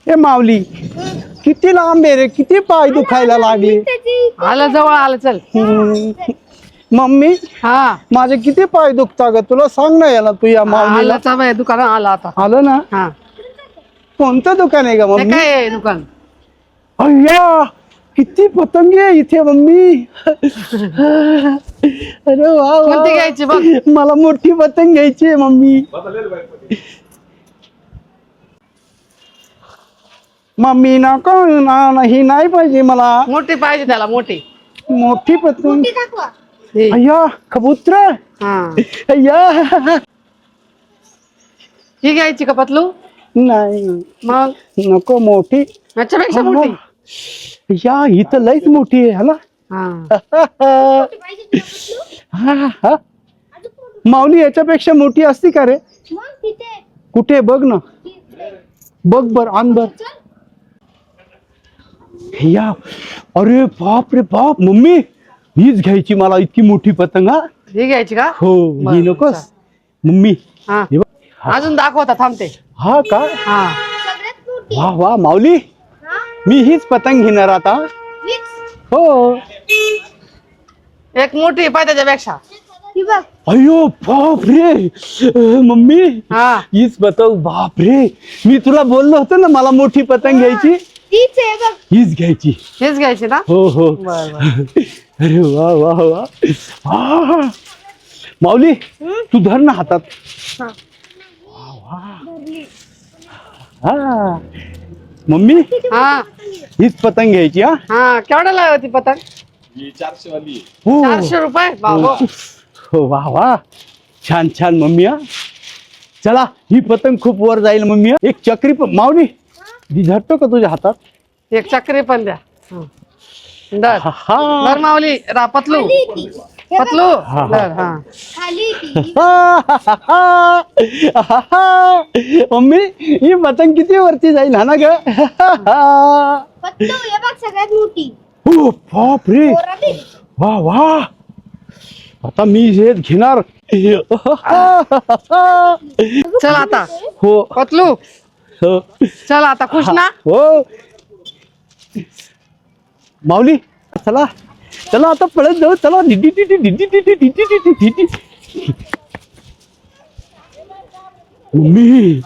ए माऊली, किती लांब आहे रे, किती पाय दुखायला लागले. आलं जवळ आलं चल. मम्मी, हा माझे किती पाय दुखता ग, तुला सांग ना याला तू या माऊलीला. आलं चालू दुकान आलं आता. आलं ना. हा कोणतं दुकान आहे का हे मम्मी? काय आहे दुकान? अय्या, किती पतंग आहे इथे मम्मी. अरे वा वा. कोणती घ्यायची बघ? मला मोठी पतंग घ्यायची आहे मम्मी. मम्मी नको ना, ही नाही पाहिजे मला. मोठी पाहिजे त्याला, मोठी. मोठी पतंग. हे. अय्या, कबूतर. हा अय्या. ही घ्यायची का पतलू? नाही मग नको, मोठी. याच्यापेक्षा मोठी. या ही तर लईच मोठी आहे, है ना. हा हा, हा. माऊली, याच्यापेक्षा मोठी असती का रे? कुठे बघ ना, बघ बर, आण बर. या, अरे बाप रे बाप मम्मी, हीच घ्यायची मला, इतकी मोठी पतंग. हा ही घ्यायची का? हो, ही बरं, नकोस चालेल. मम्मी. हा हे बघ. हा. अजून दाखवता थांबते. हा का? हा वा वा माऊली, मी हीच पतंग घेणार आता. हो. एक मोठी पाहिजे त्याच्यापेक्षा. अयो बाप रे मम्मी, हा हीच पतंग. बाप रे, मी तुला बोललो होतो ना मला मोठी पतंग घ्यायची. हीच घ्यायची. हेच घ्यायची ना? हो हो. बर बर. अरे वा वा वा. हा. माऊली, तू धर ना हातात. वा, वा. हा मम्मी, हा हीच पतंग घ्यायची. हा हा केवढ्याला होती पतंग? 400 वाली. हो 400 रुपये बाबा. हो. वा वा, छान छान मम्मी. हा चला, ही पतंग खूप वर जाईल मम्मी. हा. एक चक्री पण माऊली, ही धरतो का तुझ्या हातात? एक चक्री पण द्या. दर हा. दर माऊली पतलू पतलू हा. दर. हा मम्मी, ही पतंग किती वरती जाईल, हा ना ग. सगळ्यात मोठी. हो बाप रे. वा वा, आता मी हेच घेणार. चल आता हो पतलू, हो. चल आता खुश ना? हो माऊली, चला चला आता पळत जाऊ. चला. मम्मी